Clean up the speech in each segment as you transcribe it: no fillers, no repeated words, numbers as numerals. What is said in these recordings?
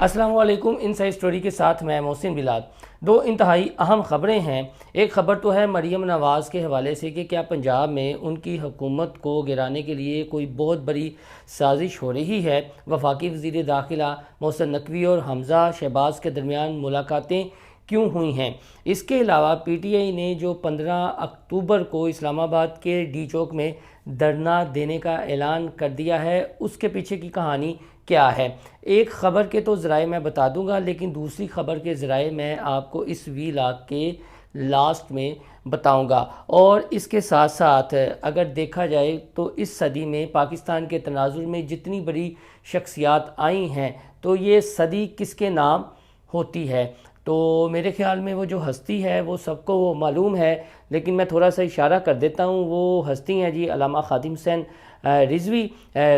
السلام علیکم۔ Inside story کے ساتھ میں محسن بلال۔ دو انتہائی اہم خبریں ہیں۔ ایک خبر تو ہے مریم نواز کے حوالے سے کہ کیا پنجاب میں ان کی حکومت کو گرانے کے لیے کوئی بہت بڑی سازش ہو رہی ہے۔ وفاقی وزیر داخلہ محسن نقوی اور حمزہ شہباز کے درمیان ملاقاتیں کیوں ہوئی ہیں؟ اس کے علاوہ پی ٹی آئی نے جو 15 اکتوبر کو اسلام آباد کے ڈی چوک میں دھرنا دینے کا اعلان کر دیا ہے، اس کے پیچھے کی کہانی کیا ہے؟ ایک خبر کے تو ذرائع میں بتا دوں گا، لیکن دوسری خبر کے ذرائع میں آپ کو اس ویلاگ کے لاسٹ میں بتاؤں گا۔ اور اس کے ساتھ ساتھ اگر دیکھا جائے تو اس صدی میں پاکستان کے تناظر میں جتنی بڑی شخصیات آئی ہیں تو یہ صدی کس کے نام ہوتی ہے؟ تو میرے خیال میں وہ جو ہستی ہے وہ سب کو معلوم ہے، لیکن میں تھوڑا سا اشارہ کر دیتا ہوں۔ وہ ہستی ہیں جی علامہ خادم حسین رضوی۔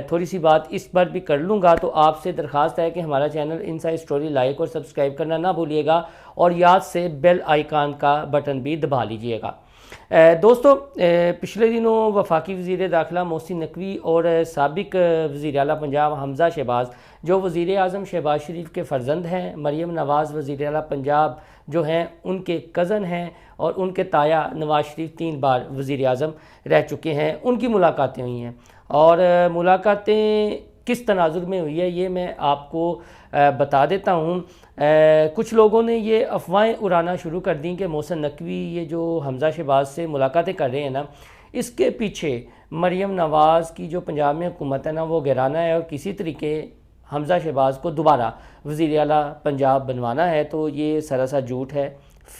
تھوڑی سی بات اس پر بھی کر لوں گا، تو آپ سے درخواست ہے کہ ہمارا چینل انسائیڈ سٹوری لائک اور سبسکرائب کرنا نہ بھولیے گا، اور یاد سے بیل آئیکن کا بٹن بھی دبا لیجئے گا۔ دوستو، پچھلے دنوں وفاقی وزیر داخلہ محسن نقوی اور سابق وزیر اعلیٰ پنجاب حمزہ شہباز، جو وزیر اعظم شہباز شریف کے فرزند ہیں، مریم نواز وزیر اعلیٰ پنجاب جو ہیں ان کے کزن ہیں، اور ان کے تایا نواز شریف 3 بار وزیر اعظم رہ چکے ہیں، ان کی ملاقاتیں ہوئی ہیں۔ اور ملاقاتیں کس تناظر میں ہوئی ہے یہ میں آپ کو بتا دیتا ہوں۔ کچھ لوگوں نے یہ افواہیں اڑانا شروع کر دیں کہ محسن نقوی یہ جو حمزہ شہباز سے ملاقاتیں کر رہے ہیں نا، اس کے پیچھے مریم نواز کی جو پنجاب میں حکومت ہے نا وہ گرانا ہے، اور کسی طریقے حمزہ شہباز کو دوبارہ وزیر اعلیٰ پنجاب بنوانا ہے۔ تو یہ سراسر جھوٹ ہے،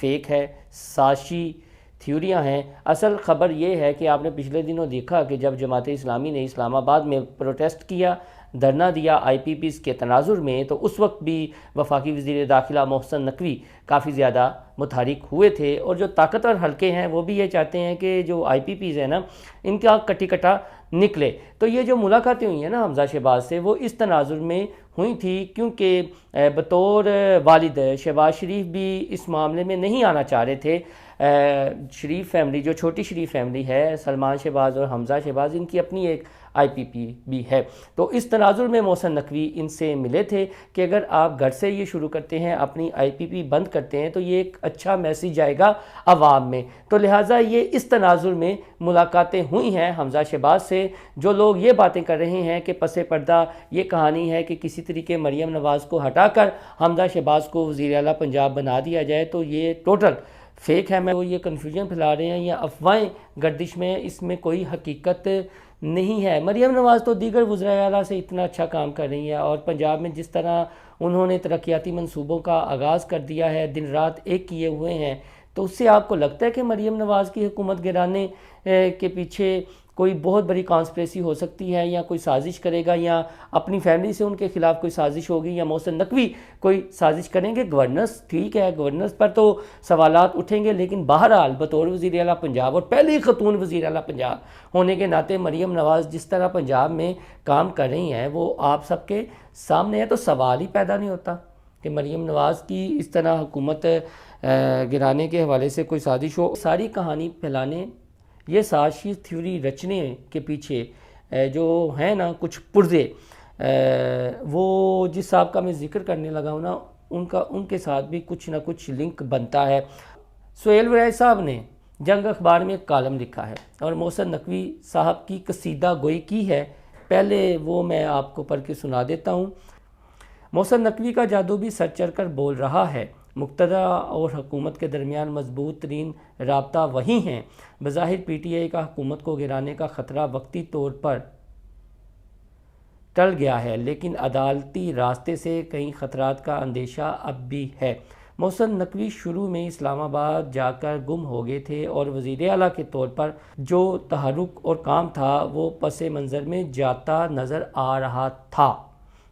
فیک ہے، سازشی تھیوریاں ہیں۔ اصل خبر یہ ہے کہ آپ نے پچھلے دنوں دیکھا کہ جب جماعت اسلامی نے اسلام آباد میں پروٹیسٹ کیا، دھرنا دیا آئی پی پیز کے تناظر میں، تو اس وقت بھی وفاقی وزیر داخلہ محسن نقوی کافی زیادہ متحرک ہوئے تھے، اور جو طاقتور حلقے ہیں وہ بھی یہ چاہتے ہیں کہ جو آئی پی پیز ہے نا ان کا کٹی کٹا نکلے۔ تو یہ جو ملاقاتیں ہوئی ہیں نا حمزہ شہباز سے، وہ اس تناظر میں ہوئی تھی، کیونکہ بطور والد شہباز شریف بھی اس معاملے میں نہیں آنا چاہ رہے تھے۔ شریف فیملی جو چھوٹی شریف فیملی ہے، سلمان شہباز اور حمزہ شہباز، ان کی اپنی ایک آئی پی پی بھی ہے۔ تو اس تناظر میں محسن نقوی ان سے ملے تھے کہ اگر آپ گھر سے یہ شروع کرتے ہیں، اپنی آئی پی پی بند کرتے ہیں، تو یہ ایک اچھا میسیج جائے گا عوام میں۔ تو لہٰذا یہ اس تناظر میں ملاقاتیں ہوئی ہیں حمزہ شہباز سے۔ جو لوگ یہ باتیں کر رہے ہیں کہ پس پردہ یہ کہانی ہے کہ کسی طریقے مریم نواز کو ہٹا کر حمزہ شہباز کو وزیر اعلیٰ پنجاب بنا دیا جائے، تو یہ ٹوٹل فیک ہے۔ میں وہ یہ کنفیوژن پھیلا رہے ہیں یا افواہیں گردش میں، اس میں کوئی حقیقت نہیں ہے۔ مریم نواز تو دیگر وزراء اعلیٰ سے اتنا اچھا کام کر رہی ہیں، اور پنجاب میں جس طرح انہوں نے ترقیاتی منصوبوں کا آغاز کر دیا ہے، دن رات ایک کیے ہوئے ہیں، تو اس سے آپ کو لگتا ہے کہ مریم نواز کی حکومت گرانے کے پیچھے کوئی بہت بڑی کانسپریسی ہو سکتی ہے، یا کوئی سازش کرے گا، یا اپنی فیملی سے ان کے خلاف کوئی سازش ہوگی، یا محسن نقوی کوئی سازش کریں گے؟ گورننس ٹھیک ہے، گورننس پر تو سوالات اٹھیں گے، لیکن بہرحال بطور وزیر اعلیٰ پنجاب اور پہلی خاتون وزیر اعلیٰ پنجاب ہونے کے ناطے مریم نواز جس طرح پنجاب میں کام کر رہی ہیں وہ آپ سب کے سامنے ہے۔ تو سوال ہی پیدا نہیں ہوتا کہ مریم نواز کی اس طرح حکومت گرانے کے حوالے سے کوئی سازش ہو۔ ساری کہانی پھیلانے، یہ سازشی تھیوری رچنے کے پیچھے جو ہیں نا کچھ پرزے، وہ جس صاحب کا میں ذکر کرنے لگا ہوں نا ان کے ساتھ بھی کچھ نہ کچھ لنک بنتا ہے۔ سہیل وریز صاحب نے جنگ اخبار میں ایک کالم لکھا ہے، اور محسن نقوی صاحب کی قصیدہ گوئی کی ہے، پہلے وہ میں آپ کو پڑھ کے سنا دیتا ہوں۔ محسن نقوی کا جادو بھی سر چڑھ کر بول رہا ہے، مقتدر اور حکومت کے درمیان مضبوط ترین رابطہ وہی ہیں۔ بظاہر پی ٹی آئی کا حکومت کو گرانے کا خطرہ وقتی طور پر ٹل گیا ہے، لیکن عدالتی راستے سے کئی خطرات کا اندیشہ اب بھی ہے۔ محسن نقوی شروع میں اسلام آباد جا کر گم ہو گئے تھے، اور وزیر اعلیٰ کے طور پر جو تحرک اور کام تھا وہ پس منظر میں جاتا نظر آ رہا تھا،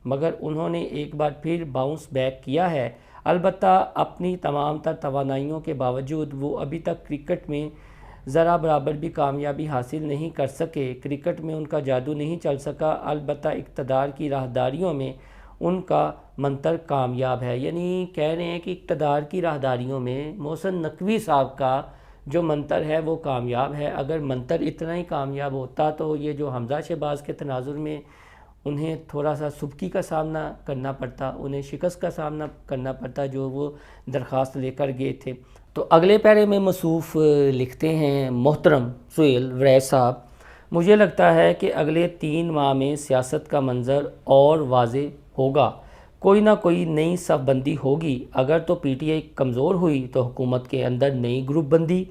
مگر انہوں نے ایک بار پھر باؤنس بیک کیا ہے۔ البتہ اپنی تمام تر توانائیوں کے باوجود وہ ابھی تک کرکٹ میں ذرا برابر بھی کامیابی حاصل نہیں کر سکے۔ کرکٹ میں ان کا جادو نہیں چل سکا، البتہ اقتدار کی راہداریوں میں ان کا منتر کامیاب ہے۔ یعنی کہہ رہے ہیں کہ اقتدار کی راہداریوں میں محسن نقوی صاحب کا جو منتر ہے وہ کامیاب ہے۔ اگر منتر اتنا ہی کامیاب ہوتا تو یہ جو حمزہ شہباز کے تناظر میں انہیں تھوڑا سا سبکی کا سامنا کرنا پڑتا، انہیں شکست کا سامنا کرنا پڑتا جو وہ درخواست لے کر گئے تھے۔ تو اگلے پیرے میں موصوف لکھتے ہیں محترم سہیل وریس صاحب، مجھے لگتا ہے کہ اگلے 3 ماہ میں سیاست کا منظر اور واضح ہوگا، کوئی نہ کوئی نئی صف بندی ہوگی۔ اگر تو پی ٹی آئی کمزور ہوئی تو حکومت کے اندر نئی گروپ بندی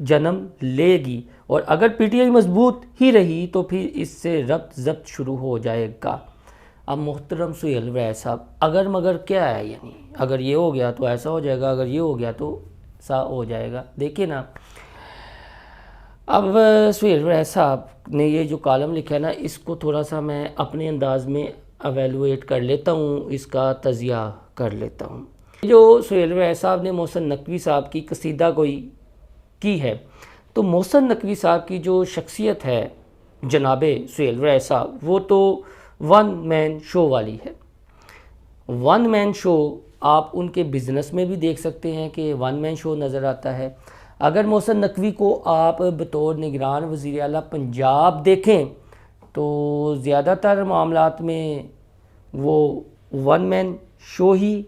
جنم لے گی، اور اگر پی ٹی آئی مضبوط ہی رہی تو پھر اس سے ربط ضبط شروع ہو جائے گا۔ اب محترم سہیل وریس صاحب، اگر مگر کیا ہے؟ یعنی اگر یہ ہو گیا تو ایسا ہو جائے گا، اگر یہ ہو گیا تو ایسا ہو جائے گا۔ دیکھیں نا، اب سہیل وریس صاحب نے یہ جو کالم لکھا ہے نا، اس کو تھوڑا سا میں اپنے انداز میں ایویلویٹ کر لیتا ہوں، اس کا تجزیہ کر لیتا ہوں۔ جو سہیل وریس صاحب نے محسن نقوی صاحب کی قصیدہ گوئی کی ہے، تو محسن نقوی صاحب کی جو شخصیت ہے جناب سہیل وریس صاحب، وہ تو ون مین شو والی ہے۔ ون مین شو آپ ان کے بزنس میں بھی دیکھ سکتے ہیں کہ ون مین شو نظر آتا ہے۔ اگر محسن نقوی کو آپ بطور نگران وزیر اعلیٰ پنجاب دیکھیں تو زیادہ تر معاملات میں وہ ون مین شو ہی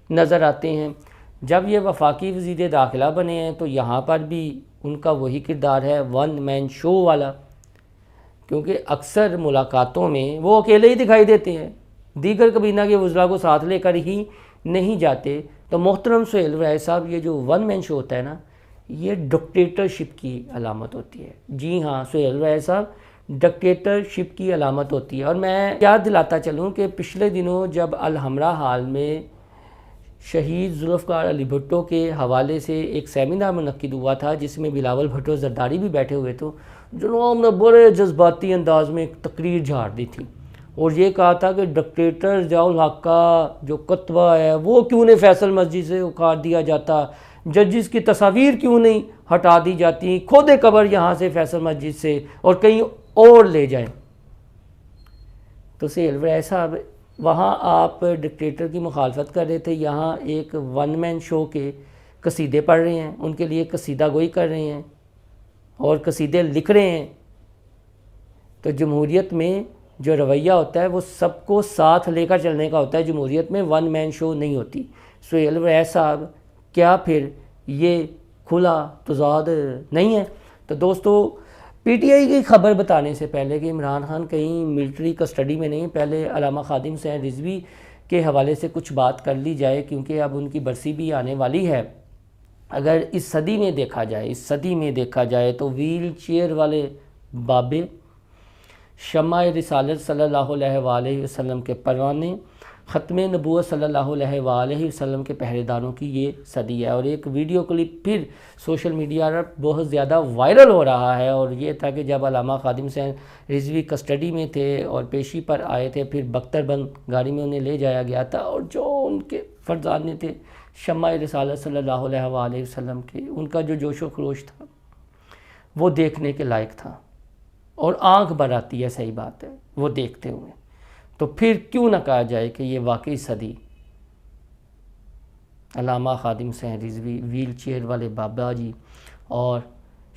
نظر آتے ہیں۔ جب یہ وفاقی وزیر داخلہ بنے ہیں تو یہاں پر بھی ان کا وہی کردار ہے، ون مین شو والا، کیونکہ اکثر ملاقاتوں میں وہ اکیلے ہی دکھائی دیتے ہیں، دیگر کابینہ کے وزراء کو ساتھ لے کر ہی نہیں جاتے۔ تو محترم سہیل وریس صاحب، یہ جو ون مین شو ہوتا ہے نا، یہ ڈکٹیٹرشپ کی علامت ہوتی ہے۔ جی ہاں سہیل وریس صاحب، ڈکٹیٹرشپ کی علامت ہوتی ہے۔ اور میں یاد دلاتا چلوں کہ پچھلے دنوں جب الحمرا ہال میں شہید ذوالفقار علی بھٹو کے حوالے سے ایک سیمینار منعقد ہوا تھا، جس میں بلاول بھٹو زرداری بھی بیٹھے ہوئے، تو جناب نے بڑے جذباتی انداز میں ایک تقریر جھاڑ دی تھی اور یہ کہا تھا کہ ڈکٹیٹر ضیاء الحق کا جو کتبہ ہے وہ کیوں نہیں فیصل مسجد سے اکھاڑ دیا جاتا، ججز کی تصاویر کیوں نہیں ہٹا دی جاتی، کھودے قبر یہاں سے فیصل مسجد سے اور کہیں اور لے جائیں۔ تو سہیل وریس صاحب، وہاں آپ ڈکٹیٹر کی مخالفت کر رہے تھے، یہاں ایک ون مین شو کے قصیدے پڑھ رہے ہیں، ان کے لیے قصیدہ گوئی کر رہے ہیں اور قصیدے لکھ رہے ہیں۔ تو جمہوریت میں جو رویہ ہوتا ہے وہ سب کو ساتھ لے کر چلنے کا ہوتا ہے، جمہوریت میں ون مین شو نہیں ہوتی۔ سہیل وریس صاحب، کیا پھر یہ کھلا تضاد نہیں ہے؟ تو دوستو، پی ٹی آئی کی خبر بتانے سے پہلے کہ عمران خان کہیں ملٹری کسٹڈی میں نہیں، پہلے علامہ خادم حسین رضوی کے حوالے سے کچھ بات کر لی جائے، کیونکہ اب ان کی برسی بھی آنے والی ہے۔ اگر اس صدی میں دیکھا جائے تو ویل چیئر والے بابے، شمع رسالت صلی اللہ علیہ وآلہ وسلم کے پروانے، ختم نبوت صلی اللہ علیہ وآلہ وسلم کے پہرے داروں کی یہ صدی ہے۔ اور ایک ویڈیو کلپ پھر سوشل میڈیا پر بہت زیادہ وائرل ہو رہا ہے، اور یہ تھا کہ جب علامہ خادم حسین رضوی کسٹڈی میں تھے اور پیشی پر آئے تھے، پھر بختر بند گاڑی میں انہیں لے جایا گیا تھا، اور جو ان کے فرزانے تھے شمع رسالت صلی اللہ علیہ وآلہ وسلم کے، ان کا جو جوش و خروش تھا وہ دیکھنے کے لائق تھا، اور آنکھ بھر آتی ہے، صحیح بات ہے، وہ دیکھتے ہوئے۔ تو پھر کیوں نہ کہا جائے کہ یہ واقعی صدی علامہ خادم حسین رضوی، ویل چیئر والے بابا جی اور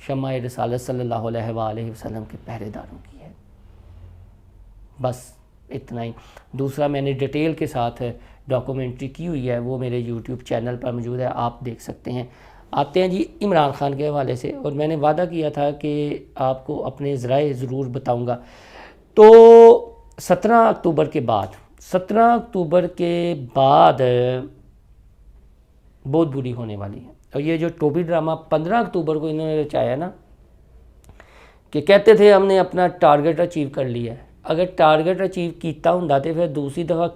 شمع رسالت صلی اللہ علیہ وآلہ وسلم کے پہرے داروں کی ہے۔ بس اتنا ہی۔ دوسرا، میں نے ڈیٹیل کے ساتھ ڈاکومنٹری کی ہوئی ہے، وہ میرے یوٹیوب چینل پر موجود ہے، آپ دیکھ سکتے ہیں۔ آتے ہیں جی عمران خان کے حوالے سے، اور میں نے وعدہ کیا تھا کہ آپ کو اپنے ذرائع ضرور بتاؤں گا۔ تو 17 اکتوبر کے بعد بہت بری ہونے والی ہے۔ اور یہ جو ٹوبی ڈرامہ 15 اکتوبر کو انہوں نے رچایا نا، کہ کہتے تھے ہم نے اپنا ٹارگٹ اچیو کر لیا ہے، اگر ٹارگٹ اچیو کیتا ہوں تو پھر دوسری دفعہ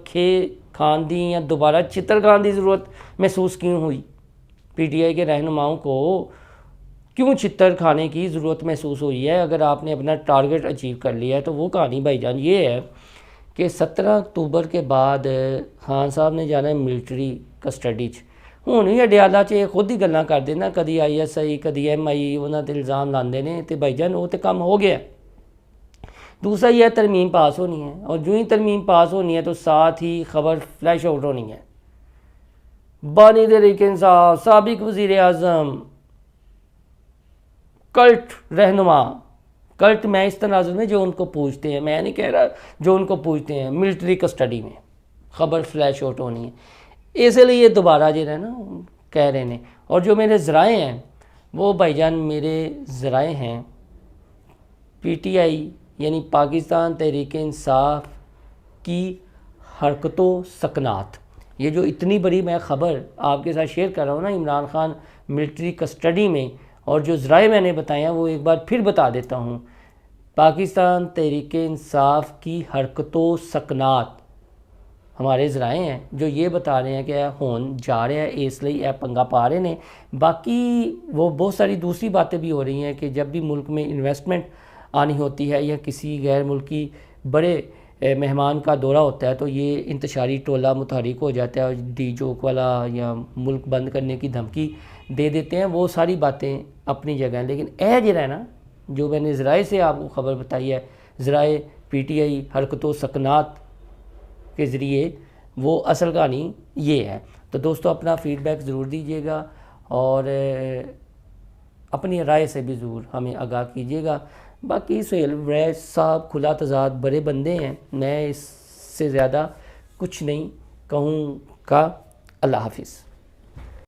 کھان دی یا دوبارہ چتر کھان دی ضرورت محسوس کیوں ہوئی؟ پی ٹی آئی کے رہنماؤں کو کیوں چتر کھانے کی ضرورت محسوس ہوئی ہے؟ اگر آپ نے اپنا ٹارگٹ اچیو کر لیا ہے تو وہ کہانی بھائی جان یہ ہے کہ 17 اکتوبر کے بعد خان صاحب نے جانا ہے ملٹری کسٹڈی ہوں ہی اڈیالہ خود ہی گلاں کر دینا، کدی ISI کدی MI انہوں نے الزام لاندے نے، تو بھائی جان وہ تو کم ہو گیا۔ دوسرا یہ ترمیم پاس ہونی ہے، اور جو ہی ترمیم پاس ہونی ہے تو ساتھ ہی خبر فلیش آؤٹ ہونی ہے۔ بانی تحریک انصاف، سابق وزیر اعظم، کلٹ رہنما کلٹ میں اس تناظر میں جو ان کو پوچھتے ہیں، میں نہیں کہہ رہا جو ان کو پوچھتے ہیں، ملٹری کسٹڈی میں خبر فلیش آؤٹ ہونی ہے، اس لیے دوبارہ جو ہے نا کہہ رہے ہیں۔ اور جو میرے ذرائع ہیں وہ بھائی جان میرے ذرائع ہیں پی ٹی آئی یعنی پاکستان تحریک انصاف کی حرکت و سکنات۔ یہ جو اتنی بڑی میں خبر آپ کے ساتھ شیئر کر رہا ہوں نا، عمران خان ملٹری کسٹڈی میں، اور جو ذرائع میں نے بتایا وہ ایک بار پھر بتا دیتا ہوں، پاکستان تحریک انصاف کی حرکت و سکنات ہمارے ذرائع ہیں جو یہ بتا رہے ہیں کہ ہون جا رہا ہے، اس لیے اے پنگا پا رہے ہیں۔ باقی وہ بہت ساری دوسری باتیں بھی ہو رہی ہیں کہ جب بھی ملک میں انویسٹمنٹ آنی ہوتی ہے یا کسی غیر ملکی بڑے مہمان کا دورہ ہوتا ہے تو یہ انتشاری ٹولہ متحرک ہو جاتا ہے اور ڈی جوک والا یا ملک بند کرنے کی دھمکی دے دیتے ہیں۔ وہ ساری باتیں اپنی جگہ ہیں، لیکن جو ہے نا جو میں نے ذرائع سے آپ کو خبر بتائی ہے، ذرائع پی ٹی آئی حرکت و سکنات کے ذریعے، وہ اصل کہانی یہ ہے۔ تو دوستو اپنا فیڈ بیک ضرور دیجیے گا اور اپنی رائے سے بھی ضرور ہمیں آگاہ کیجیے گا۔ باقی سہیل ویس صاحب کھلا تضاد بڑے بندے ہیں، میں اس سے زیادہ کچھ نہیں کہوں گا۔ اللہ حافظ۔